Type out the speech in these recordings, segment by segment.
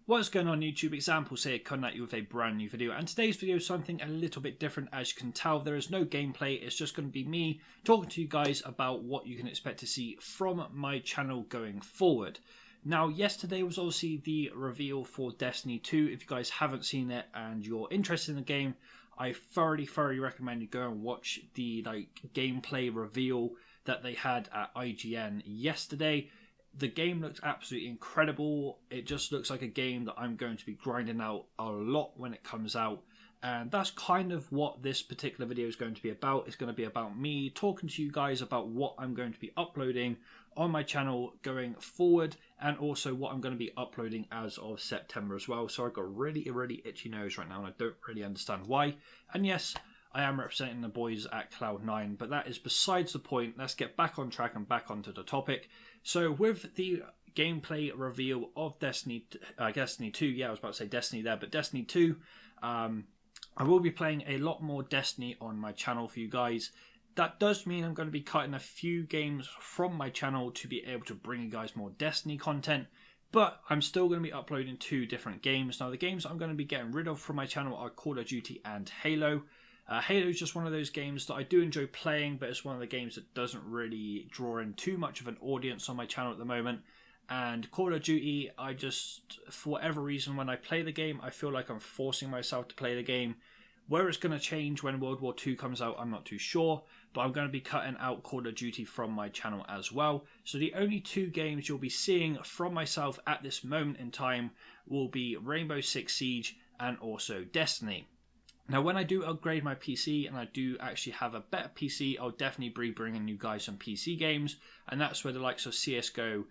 What's going on YouTube? Examples here coming at you with a brand new video, and today's video is something a little bit different. As you can tell, there is no gameplay. It's just going to be me talking to you guys about what you can expect to see from my channel going forward. Now, yesterday was obviously the reveal for Destiny 2. If you guys haven't seen it and you're interested in the game, I thoroughly recommend you go and watch the gameplay reveal that they had at IGN yesterday. The game looks absolutely incredible. It just looks like a game that I'm going to be grinding out a lot when it comes out. And that's kind of what this particular video is going to be about. It's going to be about me talking to you guys about what I'm going to be uploading on my channel going forward, and also what I'm going to be uploading as of September as well. So I've got a really itchy nose right now, and I don't really understand why. And yes, I am representing the boys at Cloud9, but that is besides the point. Let's get back on track and back onto the topic. So with the gameplay reveal of Destiny 2, yeah, I was about to say Destiny there, but Destiny 2, I will be playing a lot more Destiny on my channel for you guys. That does mean I'm going to be cutting a few games from my channel to be able to bring you guys more Destiny content, but I'm still going to be uploading 2 different games. Now, the games I'm going to be getting rid of from my channel are Call of Duty and Halo. Halo is just one of those games that I do enjoy playing, but it's one of the games that doesn't really draw in too much of an audience on my channel at the moment. And Call of Duty, I just, for whatever reason, when I play the game, I feel like I'm forcing myself to play the game. Where it's going to change when World War II comes out, I'm not too sure, but I'm going to be cutting out Call of Duty from my channel as well. So the only 2 games you'll be seeing from myself at this moment in time will be Rainbow Six Siege and also Destiny. Now, when I do upgrade my PC and I do actually have a better PC, I'll definitely be bringing you guys some PC games, and that's where the likes of CSGO,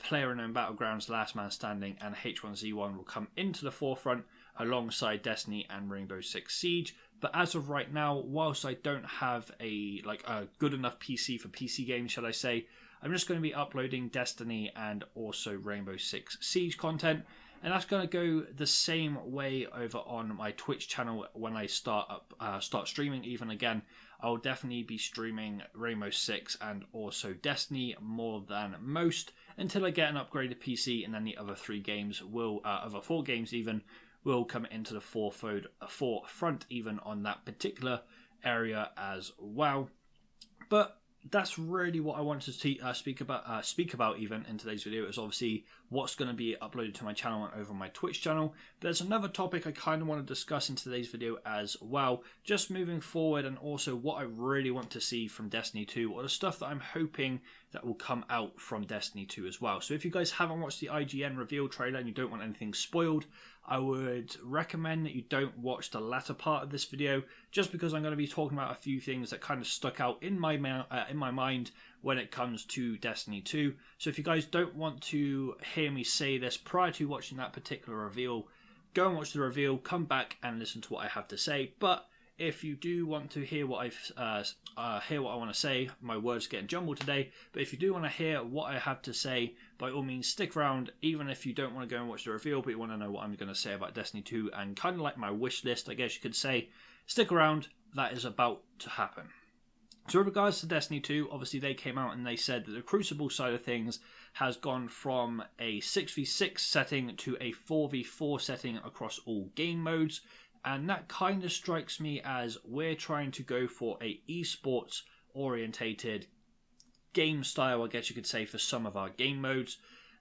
PlayerUnknown Battlegrounds, Last Man Standing, and H1Z1 will come into the forefront alongside Destiny and Rainbow Six Siege. But as of right now, whilst I don't have a good enough PC for PC games, shall I say, I'm just going to be uploading Destiny and also Rainbow Six Siege content. And that's going to go the same way over on my Twitch channel when I start streaming. Even again, I'll definitely be streaming Rainbow Six and also Destiny more than most until I get an upgraded PC, and then the other 3 games will, other 4 games even, will come into the forefront even on that particular area as well. But that's really what I wanted to speak about even in today's video, is obviously what's going to be uploaded to my channel and over my Twitch channel. But there's another topic I kind of want to discuss in today's video as well, just moving forward, and also what I really want to see from Destiny 2, or the stuff that I'm hoping that will come out from Destiny 2 as well. So if you guys haven't watched the IGN reveal trailer and you don't want anything spoiled, I would recommend that you don't watch the latter part of this video, just because I'm going to be talking about a few things that kind of stuck out in my mind when it comes to Destiny 2. So if you guys don't want to hear me say this prior to watching that particular reveal, go and watch the reveal, come back and listen to what I have to say. But if you do want to hear what I want to say, my words are getting jumbled today, but if you do want to hear what I have to say, by all means stick around, even if you don't want to go and watch the reveal, but you want to know what I'm going to say about Destiny 2, and kind of like my wish list, I guess you could say, stick around, that is about to happen. So with regards to Destiny 2, obviously they came out and they said that the Crucible side of things has gone from a 6v6 setting to a 4v4 setting across all game modes. And that kind of strikes me as we're trying to go for a esports orientated game style, I guess you could say, for some of our game modes.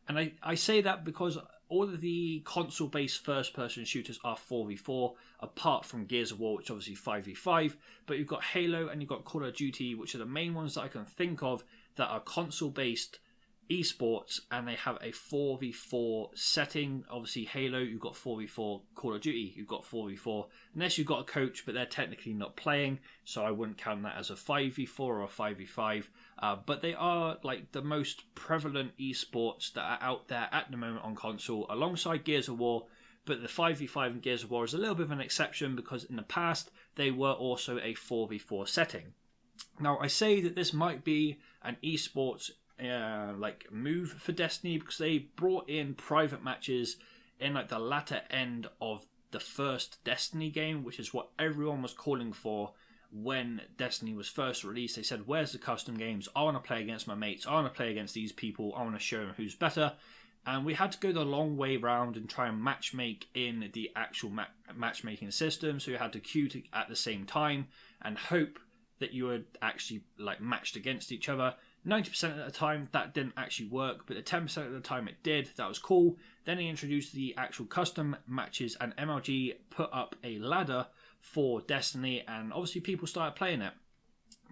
And I say that because all of the console-based first-person shooters are 4v4, apart from Gears of War, which is obviously 5v5. But you've got Halo and you've got Call of Duty, which are the main ones that I can think of that are console-based esports, and they have a 4v4 setting. Obviously Halo, you've got 4v4, Call of Duty, you've got 4v4, unless you've got a coach, but they're technically not playing, so I wouldn't count that as a 5v4 or a 5v5, but they are like the most prevalent esports that are out there at the moment on console, alongside Gears of War. But the 5v5 in Gears of War is a little bit of an exception, because in the past they were also a 4v4 setting. Now, I say that this might be an esports move for Destiny, because they brought in private matches in the latter end of the first Destiny game, which is what everyone was calling for when Destiny was first released. They said, where's the custom games? I want to play against my mates, I want to play against these people, I want to show them who's better. And we had to go the long way round and try and matchmake in the actual matchmaking system. So you had to queue at the same time and hope that you were actually like matched against each other. 90% of the time that didn't actually work, but the 10% of the time it did. That was cool. Then he introduced the actual custom matches, and MLG put up a ladder for Destiny, and obviously people started playing it.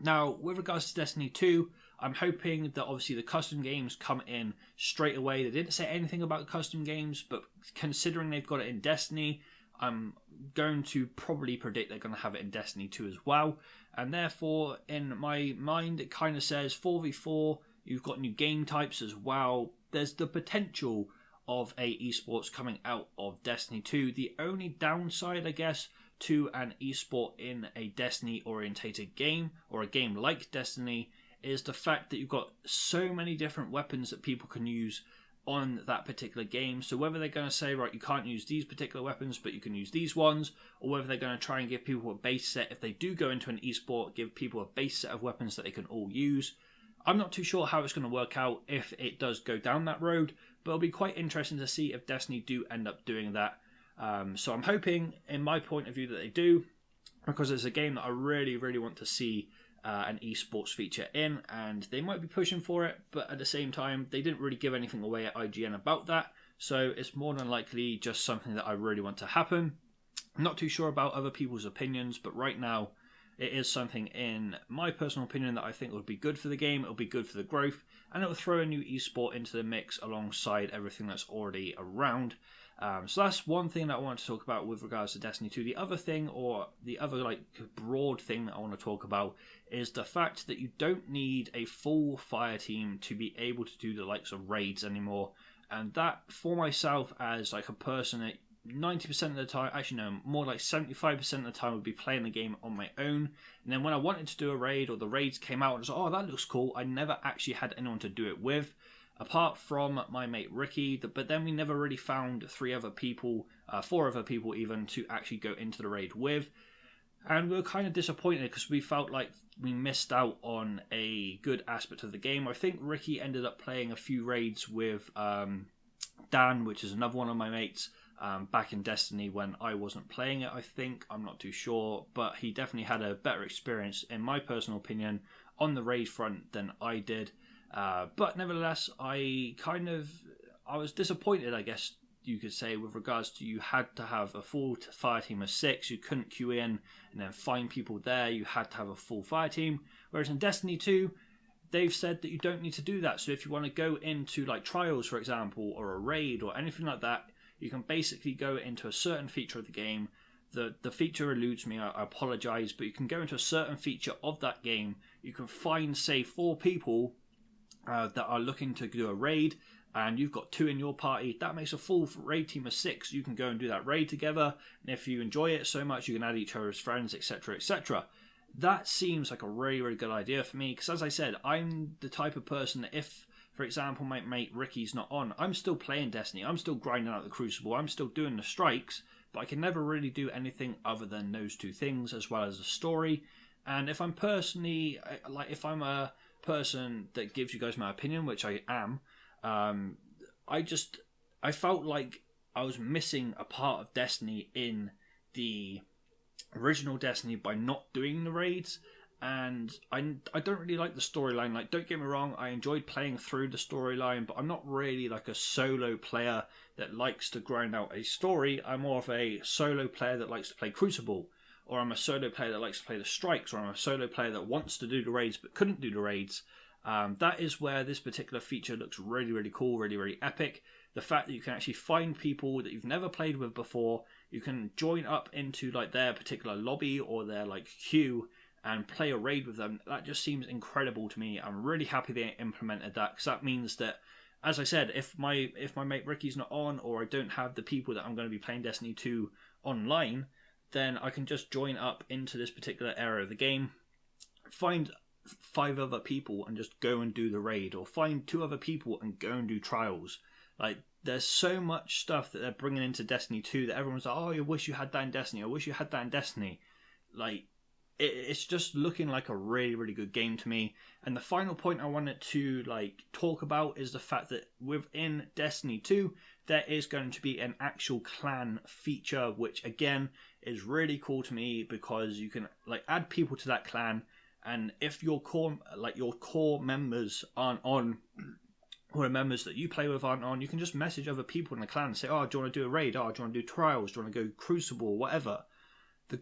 Now, with regards to Destiny 2, I'm hoping that obviously the custom games come in straight away. They didn't say anything about the custom games, but considering they've got it in Destiny, I'm going to probably predict they're going to have it in Destiny 2 as well. And therefore, in my mind, it kind of says 4v4, you've got new game types as well. There's the potential of a esports coming out of Destiny 2. The only downside, I guess, to an esport in a Destiny orientated game, or a game like Destiny, is the fact that you've got so many different weapons that people can use on that particular game. So whether they're going to say, right, you can't use these particular weapons, but you can use these ones, or whether they're going to try and give people a base set, if they do go into an esport, give people a base set of weapons that they can all use. I'm not too sure how it's going to work out if it does go down that road, but it'll be quite interesting to see if Destiny do end up doing that. So I'm hoping, in my point of view, that they do, because it's a game that I really, really want to see an esports feature in, and they might be pushing for it, but at the same time, they didn't really give anything away at IGN about that, so it's more than likely just something that I really want to happen. I'm not too sure about other people's opinions, but right now, it is something, in my personal opinion, that I think would be good for the game, it'll be good for the growth, and it'll throw a new esport into the mix alongside everything that's already around. So that's one thing that I want to talk about with regards to Destiny 2. The other thing, or the other like broad thing that I want to talk about, is the fact that you don't need a full fire team to be able to do the likes of raids anymore. And that, for myself, as like a person that 90% of the time, actually no, more like 75% of the time, would be playing the game on my own. And then when I wanted to do a raid, or the raids came out, and I was like, oh, that looks cool, I never actually had anyone to do it with, apart from my mate Ricky. But then we never really found 4 other people even, to actually go into the raid with. And we were kind of disappointed because we felt like we missed out on a good aspect of the game. I think Ricky ended up playing a few raids with Dan, which is another one of my mates, back in Destiny when I wasn't playing it, I think. I'm not too sure, but he definitely had a better experience, in my personal opinion, on the raid front than I did. But nevertheless, I was disappointed, I guess you could say, with regards to you had to have a full fire team of 6. You couldn't queue in and then find people there. You had to have a full fire team. Whereas in Destiny 2, they've said that you don't need to do that. So if you want to go into like trials, for example, or a raid or anything like that, you can basically go into a certain feature of the game. The feature eludes me, I apologise, but you can go into a certain feature of that game. You can find, say, 4 people that are looking to do a raid, and you've got 2 in your party. That makes a full raid team of 6. You can go and do that raid together, and if you enjoy it so much, you can add each other as friends, etc., etc. That seems like a really, really good idea for me, because as I said, I'm the type of person that if, for example, my mate Ricky's not on, I'm still playing Destiny, I'm still grinding out the Crucible, I'm still doing the strikes, but I can never really do anything other than those 2 things, as well as the story. And if I'm personally, like, if I'm a person that gives you guys my opinion, which I am, I felt like I was missing a part of Destiny in the original Destiny by not doing the raids. And I don't really like the storyline. Like, don't get me wrong, I enjoyed playing through the storyline, but I'm not really like a solo player that likes to grind out a story. I'm more of a solo player that likes to play Crucible, or I'm a solo player that likes to play the strikes, or I'm a solo player that wants to do the raids but couldn't do the raids. That is where this particular feature looks really, really cool, really, really epic. The fact that you can actually find people that you've never played with before, you can join up into like their particular lobby or their like queue and play a raid with them. That just seems incredible to me. I'm really happy they implemented that, because that means that, as I said, if my mate Ricky's not on, or I don't have the people that I'm going to be playing Destiny 2 online, then I can just join up into this particular area of the game, find 5 other people and just go and do the raid, or find 2 other people and go and do trials. Like, there's so much stuff that they're bringing into Destiny 2 that everyone's like, oh, I wish you had that in Destiny, I wish you had that in Destiny. Like, it's just looking like a really, really good game to me. And the final point I wanted to talk about is the fact that within Destiny 2, there is going to be an actual clan feature, which again is really cool to me because you can add people to that clan, and if your core members aren't on, or the members that you play with aren't on, you can just message other people in the clan and say, oh, do you want to do a raid? Oh, do you want to do trials? Do you want to go Crucible? Whatever. The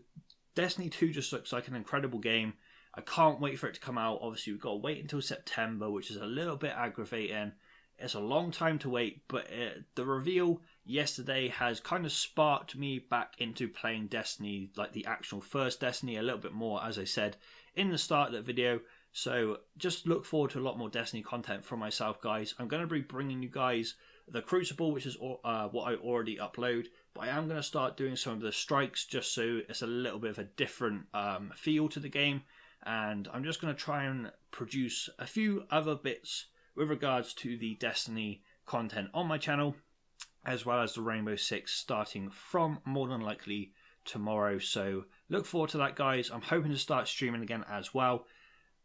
Destiny 2 just looks like an incredible game. I can't wait for it to come out. Obviously, we've got to wait until September, which is a little bit aggravating. It's a long time to wait, but the reveal yesterday has kind of sparked me back into playing Destiny, like the actual first Destiny, a little bit more, as I said in the start of that video. So just look forward to a lot more Destiny content from myself, guys. I'm going to be bringing you guys the Crucible, which is what I already upload, but I am going to start doing some of the strikes just so it's a little bit of a different feel to the game, and I'm just going to try and produce a few other bits with regards to the Destiny content on my channel, as well as the Rainbow Six starting from more than likely tomorrow. So look forward to that, guys. I'm hoping to start streaming again as well.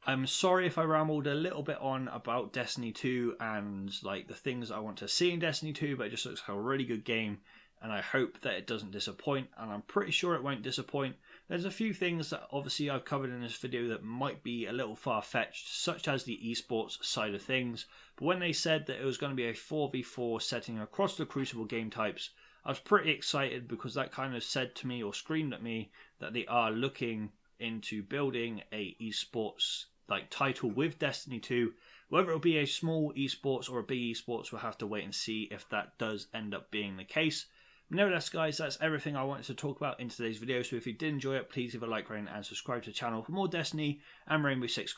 I'm sorry if I rambled a little bit on about Destiny 2 and the things I want to see in Destiny 2, but it just looks like a really good game, and I hope that it doesn't disappoint, and I'm pretty sure it won't disappoint. There's a few things that obviously I've covered in this video that might be a little far-fetched, such as the esports side of things, but when they said that it was going to be a 4v4 setting across the Crucible game types, I was pretty excited because that kind of said to me, or screamed at me, that they are looking into building a esports title with Destiny 2. Whether it'll be a small esports or a big esports, we'll have to wait and see if that does end up being the case. Nevertheless, guys, that's everything I wanted to talk about in today's video. So if you did enjoy it, please leave a like, rating, and subscribe to the channel for more Destiny and Rainbow Six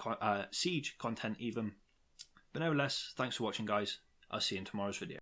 Siege content even. But nevertheless, thanks for watching, guys. I'll see you in tomorrow's video.